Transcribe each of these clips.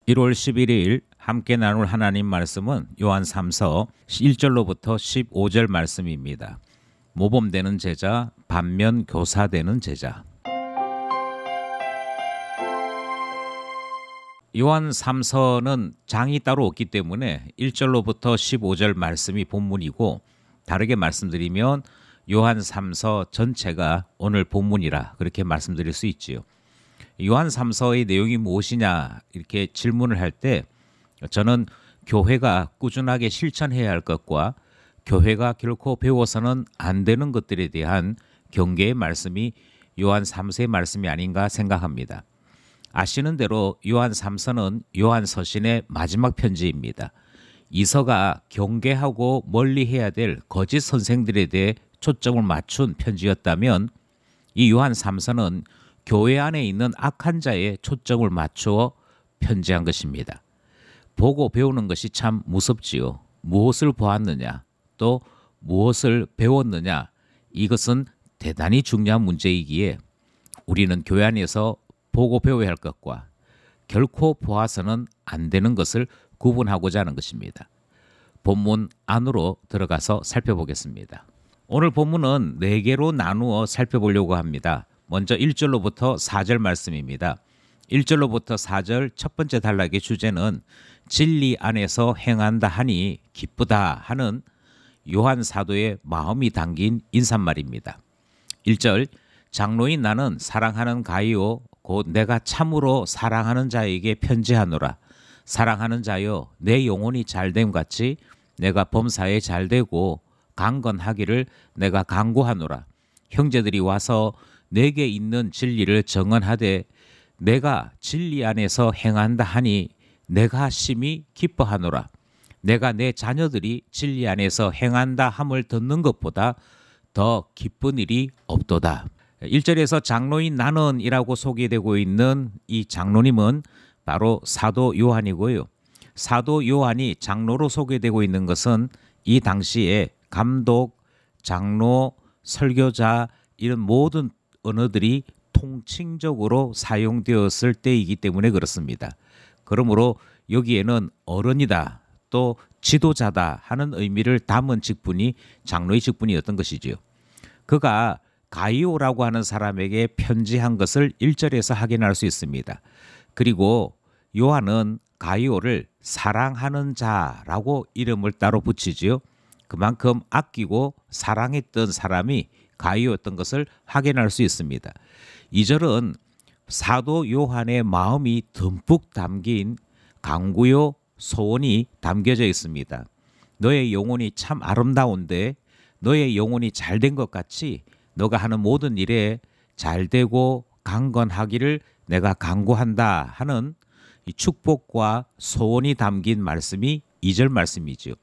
1월 11일 함께 나눌 하나님 말씀은 요한 3서 1절로부터 15절 말씀입니다. 모범되는 제자, 반면 교사되는 제자. 요한 3서는 장이 따로 없기 때문에 1절로부터 15절 말씀이 본문이고, 다르게 말씀드리면 요한 3서 전체가 오늘 본문이라 그렇게 말씀드릴 수 있지요. 요한 3서의 내용이 무엇이냐 이렇게 질문을 할 때, 저는 교회가 꾸준하게 실천해야 할 것과 교회가 결코 배워서는 안 되는 것들에 대한 경계의 말씀이 요한 3서의 말씀이 아닌가 생각합니다. 아시는 대로 요한 3서는 요한 서신의 마지막 편지입니다. 이 서가 경계하고 멀리해야 될 거짓 선생들에 대해 초점을 맞춘 편지였다면, 이 요한 3서는 교회 안에 있는 악한 자에 초점을 맞추어 편지한 것입니다. 보고 배우는 것이 참 무섭지요. 무엇을 보았느냐, 또 무엇을 배웠느냐, 이것은 대단히 중요한 문제이기에 우리는 교회 안에서 보고 배워야 할 것과 결코 보아서는 안 되는 것을 구분하고자 하는 것입니다. 본문 안으로 들어가서 살펴보겠습니다. 오늘 본문은 4개로 나누어 살펴보려고 합니다. 먼저 1절로부터 4절 말씀입니다. 1절로부터 4절 첫 번째 단락의 주제는 진리 안에서 행한다 하니 기쁘다 하는 요한 사도의 마음이 담긴 인사말입니다. 1절, 장로인 나는 사랑하는 가이오 곧 내가 참으로 사랑하는 자에게 편지하노라. 사랑하는 자여, 내 영혼이 잘됨 같이 내가 범사에 잘되고 강건하기를 내가 간구하노라. 형제들이 와서 내게 있는 진리를 정언하되 내가 진리 안에서 행한다 하니 내가 심히 기뻐하노라. 내가 내 자녀들이 진리 안에서 행한다 함을 듣는 것보다 더 기쁜 일이 없도다. 1절에서 장로인 나는 이라고 소개되고 있는 이 장로님은 바로 사도 요한이고요. 사도 요한이 장로로 소개되고 있는 것은 이 당시에 감독, 장로, 설교자 이런 모든 언어들이 통칭적으로 사용되었을 때이기 때문에 그렇습니다. 그러므로 여기에는 어른이다, 또 지도자다 하는 의미를 담은 직분이 장로의 직분이었던 것이지요. 그가 가이오라고 하는 사람에게 편지한 것을 1절에서 확인할 수 있습니다. 그리고 요한은 가이오를 사랑하는 자라고 이름을 따로 붙이지요. 그만큼 아끼고 사랑했던 사람이 가이오였던 것을 확인할 수 있습니다. 2절은 사도 요한의 마음이 듬뿍 담긴 간구요 소원이 담겨져 있습니다. 너의 영혼이 참 아름다운데 너의 영혼이 잘된 것 같이 너가 하는 모든 일에 잘되고 강건하기를 내가 간구한다 하는 이 축복과 소원이 담긴 말씀이 2절 말씀이죠.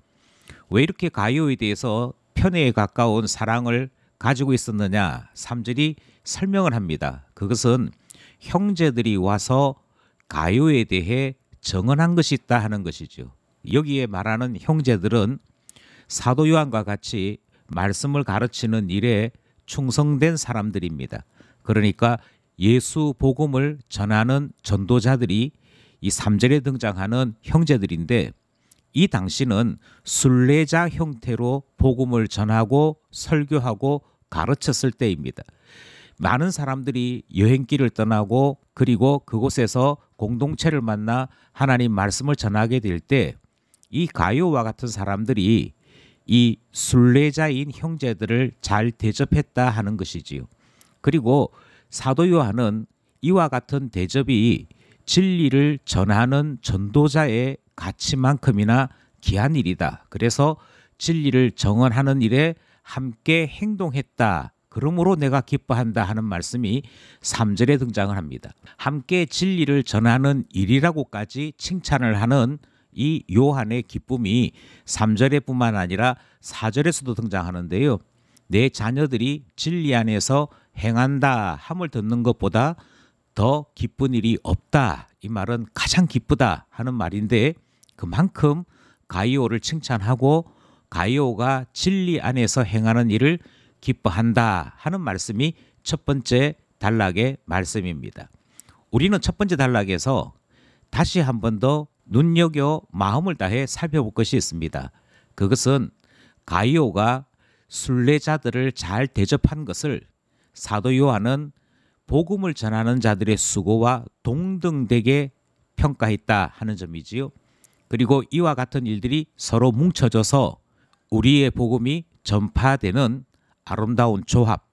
왜 이렇게 가이오에 대해서 편애에 가까운 사랑을 가지고 있었느냐, 3절이 설명을 합니다. 그것은 형제들이 와서 가이오에 대해 정언한 것이 있다 하는 것이죠. 여기에 말하는 형제들은 사도 요한과 같이 말씀을 가르치는 일에 충성된 사람들입니다. 그러니까 예수 복음을 전하는 전도자들이 이 3절에 등장하는 형제들인데, 이 당시는 순례자 형태로 복음을 전하고 설교하고 가르쳤을 때입니다. 많은 사람들이 여행길을 떠나고 그리고 그곳에서 공동체를 만나 하나님 말씀을 전하게 될 때 이 가이오와 같은 사람들이 이 순례자인 형제들을 잘 대접했다 하는 것이지요. 그리고 사도 요한은 이와 같은 대접이 진리를 전하는 전도자의 가치만큼이나 귀한 일이다. 그래서 진리를 정언하는 일에 함께 행동했다. 그러므로 내가 기뻐한다 하는 말씀이 3절에 등장을 합니다. 함께 진리를 전하는 일이라고까지 칭찬을 하는 이 요한의 기쁨이 3절에 뿐만 아니라 4절에서도 등장하는데요. 내 자녀들이 진리 안에서 행한다 함을 듣는 것보다 더 기쁜 일이 없다. 이 말은 가장 기쁘다 하는 말인데, 그만큼 가이오를 칭찬하고 가이오가 진리 안에서 행하는 일을 기뻐한다 하는 말씀이 첫 번째 단락의 말씀입니다. 우리는 첫 번째 단락에서 다시 한 번 더 눈여겨 마음을 다해 살펴볼 것이 있습니다. 그것은 가이오가 순례자들을 잘 대접한 것을 사도 요한은 복음을 전하는 자들의 수고와 동등되게 평가했다 하는 점이지요. 그리고 이와 같은 일들이 서로 뭉쳐져서 우리의 복음이 전파되는 아름다운 조합,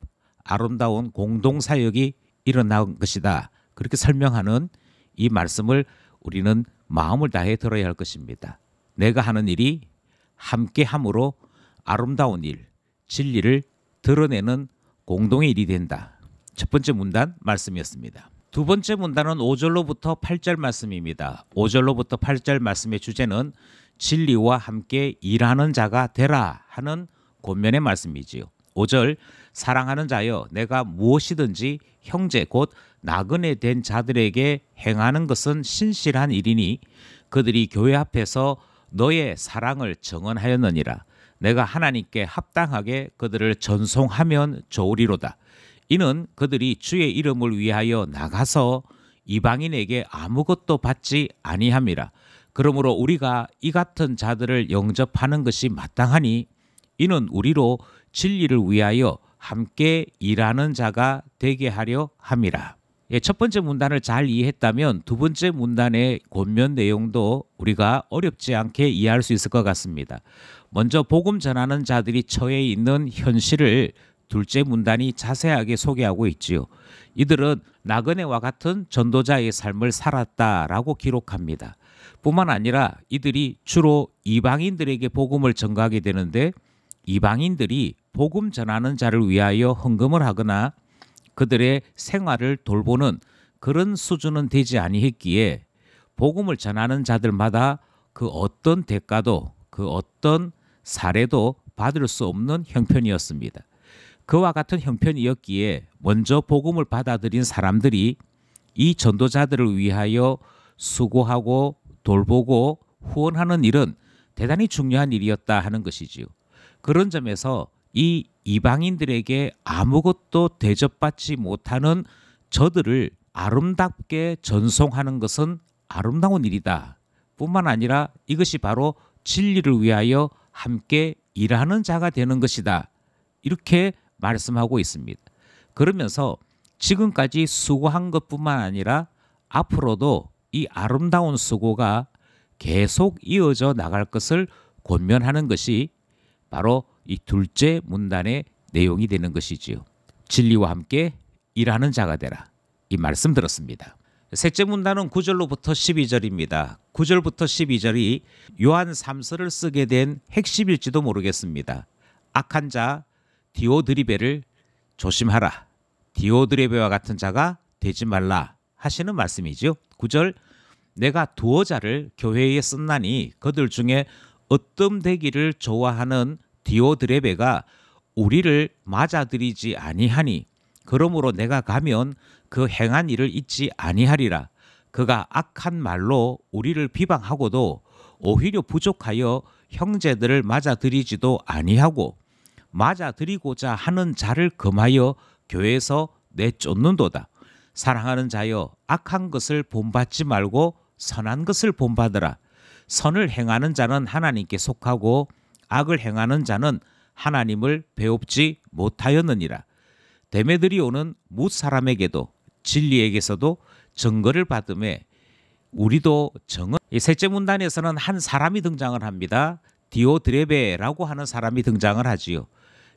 아름다운 공동사역이 일어난 것이다. 그렇게 설명하는 이 말씀을 우리는 마음을 다해 들어야 할 것입니다. 내가 하는 일이 함께함으로 아름다운 일, 진리를 드러내는 공동의 일이 된다. 첫 번째 문단 말씀이었습니다. 두 번째 문단은 5절로부터 8절 말씀입니다. 5절로부터 8절 말씀의 주제는 진리와 함께 일하는 자가 되라 하는 권면의 말씀이지요. 5절 사랑하는 자여 내가 무엇이든지 형제 곧 나그네 된 자들에게 행하는 것은 신실한 일이니 그들이 교회 앞에서 너의 사랑을 정언하였느니라. 내가 하나님께 합당하게 그들을 전송하면 좋으리로다. 이는 그들이 주의 이름을 위하여 나가서 이방인에게 아무것도 받지 아니함이라. 그러므로 우리가 이 같은 자들을 영접하는 것이 마땅하니 이는 우리로 진리를 위하여 함께 일하는 자가 되게 하려 함이라. 첫 번째 문단을 잘 이해했다면 두 번째 문단의 권면 내용도 우리가 어렵지 않게 이해할 수 있을 것 같습니다. 먼저 복음 전하는 자들이 처해 있는 현실을 둘째 문단이 자세하게 소개하고 있지요. 이들은 나그네와 같은 전도자의 삶을 살았다라고 기록합니다. 뿐만 아니라 이들이 주로 이방인들에게 복음을 전가하게 되는데 이방인들이 복음 전하는 자를 위하여 헌금을 하거나 그들의 생활을 돌보는 그런 수준은 되지 아니했기에 복음을 전하는 자들마다 그 어떤 대가도 그 어떤 사례도 받을 수 없는 형편이었습니다. 그와 같은 형편이었기에 먼저 복음을 받아들인 사람들이 이 전도자들을 위하여 수고하고 돌보고 후원하는 일은 대단히 중요한 일이었다 하는 것이지요. 그런 점에서 이 이방인들에게 아무것도 대접받지 못하는 저들을 아름답게 전송하는 것은 아름다운 일이다. 뿐만 아니라 이것이 바로 진리를 위하여 함께 일하는 자가 되는 것이다. 이렇게 말씀하고 있습니다. 그러면서 지금까지 수고한 것뿐만 아니라 앞으로도 이 아름다운 수고가 계속 이어져 나갈 것을 권면하는 것이 바로 이 둘째 문단의 내용이 되는 것이지요. 진리와 함께 일하는 자가 되라. 이 말씀 들었습니다. 셋째 문단은 9절로부터 12절입니다. 9절부터 12절이 요한 3서를 쓰게 된 핵심일지도 모르겠습니다. 악한 자 디오드리베를 조심하라. 디오드리베와 같은 자가 되지 말라 하시는 말씀이죠. 9절 내가 두어 자를 교회에 썼나니 그들 중에 어뜸되기를 좋아하는 디오드레베가 우리를 맞아들이지 아니하니 그러므로 내가 가면 그 행한 일을 잊지 아니하리라. 그가 악한 말로 우리를 비방하고도 오히려 부족하여 형제들을 맞아들이지도 아니하고 맞아들이고자 하는 자를 금하여 교회에서 내쫓는도다. 사랑하는 자여 악한 것을 본받지 말고 선한 것을 본받으라. 선을 행하는 자는 하나님께 속하고 악을 행하는 자는 하나님을 배웁지 못하였느니라. 데메드리오는 뭇 사람에게도 진리에게서도 증거를 받음에 우리도 정은 이 셋째 문단에서는 한 사람이 등장을 합니다. 디오드레베라고 하는 사람이 등장을 하지요.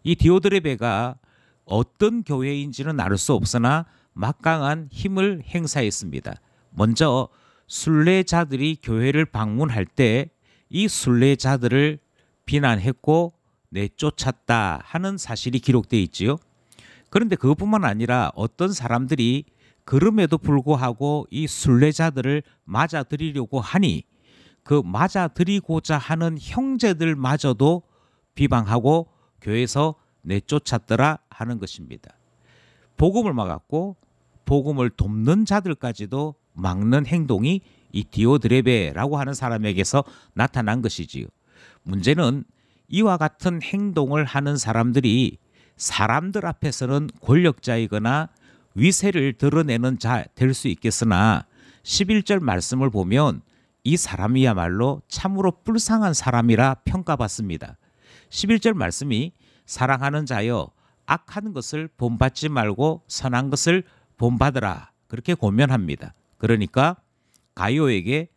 이 디오드레베가 어떤 교회인지는 알 수 없으나 막강한 힘을 행사했습니다. 먼저 순례자들이 교회를 방문할 때 이 순례자들을 비난했고 내쫓았다 하는 사실이 기록되어 있지요. 그런데 그것뿐만 아니라 어떤 사람들이 그럼에도 불구하고 이 순례자들을 맞아들이려고 하니 그 맞아들이고자 하는 형제들마저도 비방하고 교회에서 내쫓았더라 하는 것입니다. 복음을 막았고 복음을 돕는 자들까지도 막는 행동이 이 디오드레베라고 하는 사람에게서 나타난 것이지요. 문제는 이와 같은 행동을 하는 사람들이 사람들 앞에서는 권력자이거나 위세를 드러내는 자 될 수 있겠으나 11절 말씀을 보면 이 사람이야말로 참으로 불쌍한 사람이라 평가받습니다. 11절 말씀이 사랑하는 자여 악한 것을 본받지 말고 선한 것을 본받으라 그렇게 권면합니다. 그러니까 가이오에게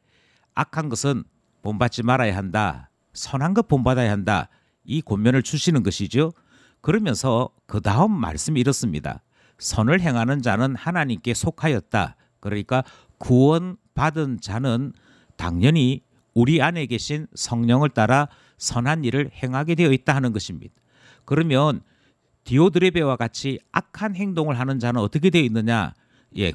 악한 것은 본받지 말아야 한다. 선한 것 본받아야 한다. 이 권면을 주시는 것이죠. 그러면서 그 다음 말씀이 이렇습니다. 선을 행하는 자는 하나님께 속하였다. 그러니까 구원받은 자는 당연히 우리 안에 계신 성령을 따라 선한 일을 행하게 되어 있다 하는 것입니다. 그러면 디오드레베와 같이 악한 행동을 하는 자는 어떻게 되어 있느냐?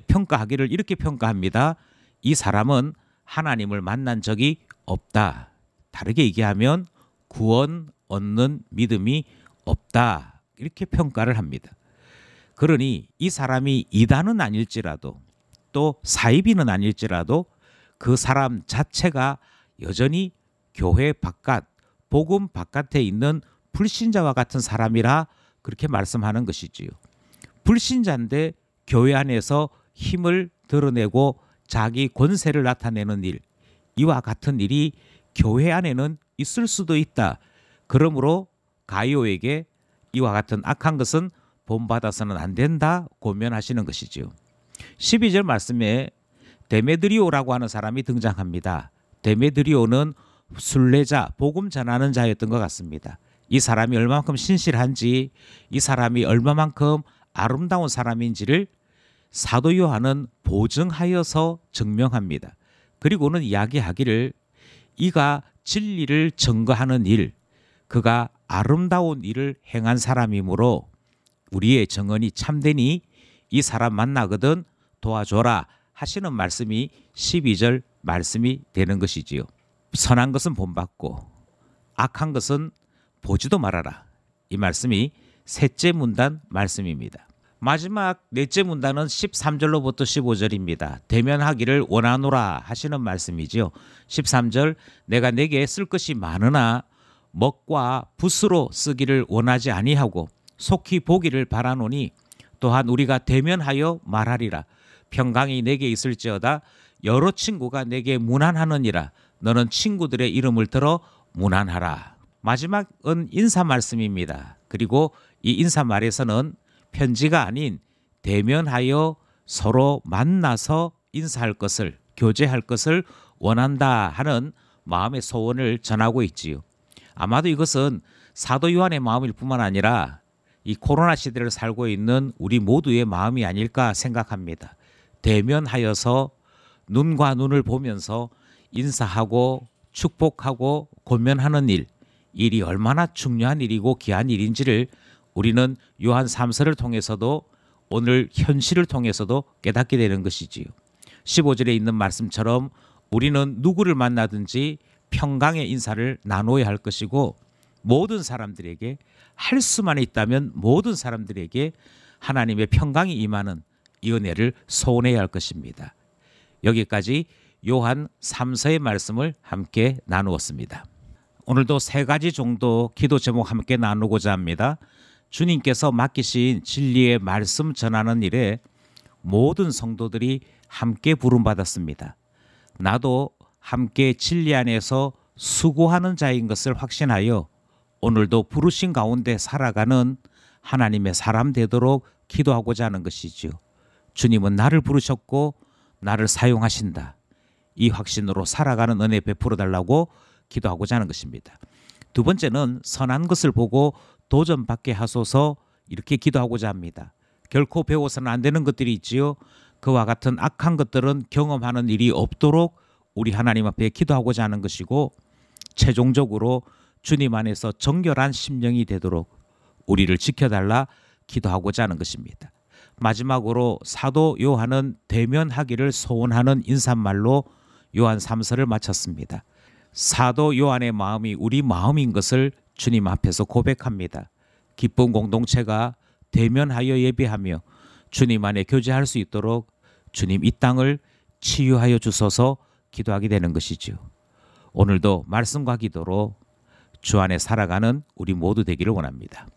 평가하기를 이렇게 평가합니다. 이 사람은 하나님을 만난 적이 없다. 다르게 얘기하면 구원 얻는 믿음이 없다. 이렇게 평가를 합니다. 그러니 이 사람이 이단은 아닐지라도 또 사이비는 아닐지라도 그 사람 자체가 여전히 교회 바깥, 복음 바깥에 있는 불신자와 같은 사람이라 그렇게 말씀하는 것이지요. 불신자인데 교회 안에서 힘을 드러내고 자기 권세를 나타내는 일, 이와 같은 일이 교회 안에는 있을 수도 있다. 그러므로 가이오에게 이와 같은 악한 것은 본받아서는 안 된다 권면하시는 것이지요. 12절 말씀에 데메드리오라고 하는 사람이 등장합니다. 데메드리오는 순례자, 복음 전하는 자였던 것 같습니다. 이 사람이 얼마만큼 신실한지, 이 사람이 얼마만큼 아름다운 사람인지를 사도 요한은 보증하여서 증명합니다. 그리고는 이야기하기를 이가 진리를 증거하는 일, 그가 아름다운 일을 행한 사람이므로 우리의 정언이 참되니 이 사람 만나거든 도와줘라 하시는 말씀이 12절 말씀이 되는 것이지요. 선한 것은 본받고 악한 것은 보지도 말아라. 이 말씀이 셋째 문단 말씀입니다. 마지막 넷째 문단은 13절로부터 15절입니다. 대면하기를 원하노라 하시는 말씀이지요. 13절 내가 내게 쓸 것이 많으나 먹과 붓으로 쓰기를 원하지 아니하고 속히 보기를 바라노니 또한 우리가 대면하여 말하리라. 평강이 내게 있을지어다 여러 친구가 내게 문안하느니라. 너는 친구들의 이름을 들어 문안하라. 마지막은 인사 말씀입니다. 그리고 이 인사 말에서는 편지가 아닌 대면하여 서로 만나서 인사할 것을, 교제할 것을 원한다 하는 마음의 소원을 전하고 있지요. 아마도 이것은 사도 요한의 마음일 뿐만 아니라 이 코로나 시대를 살고 있는 우리 모두의 마음이 아닐까 생각합니다. 대면하여서 눈과 눈을 보면서 인사하고 축복하고 권면하는 일이 얼마나 중요한 일이고 귀한 일인지를 우리는 요한 3서를 통해서도 오늘 현실을 통해서도 깨닫게 되는 것이지요. 15절에 있는 말씀처럼 우리는 누구를 만나든지 평강의 인사를 나눠야 할 것이고 모든 사람들에게 할 수만 있다면 모든 사람들에게 하나님의 평강이 임하는 이 은혜를 소원해야 할 것입니다. 여기까지 요한 3서의 말씀을 함께 나누었습니다. 오늘도 세 가지 정도 기도 제목 함께 나누고자 합니다. 주님께서 맡기신 진리의 말씀 전하는 일에 모든 성도들이 함께 부름받았습니다. 나도 함께 진리 안에서 수고하는 자인 것을 확신하여 오늘도 부르신 가운데 살아가는 하나님의 사람 되도록 기도하고자 하는 것이지요. 주님은 나를 부르셨고 나를 사용하신다. 이 확신으로 살아가는 은혜 베풀어 달라고 기도하고자 하는 것입니다. 두 번째는 선한 것을 보고 도전받게 하소서 이렇게 기도하고자 합니다. 결코 배워서는 안 되는 것들이 있지요. 그와 같은 악한 것들은 경험하는 일이 없도록 우리 하나님 앞에 기도하고자 하는 것이고 최종적으로 주님 안에서 정결한 심령이 되도록 우리를 지켜달라 기도하고자 하는 것입니다. 마지막으로 사도 요한은 대면하기를 소원하는 인사말로 요한 3서를 마쳤습니다. 사도 요한의 마음이 우리 마음인 것을 주님 앞에서 고백합니다. 기쁜 공동체가 대면하여 예배하며 주님 안에 교제할 수 있도록 주님 이 땅을 치유하여 주소서 기도하게 되는 것이죠. 오늘도 말씀과 기도로 주 안에 살아가는 우리 모두 되기를 원합니다.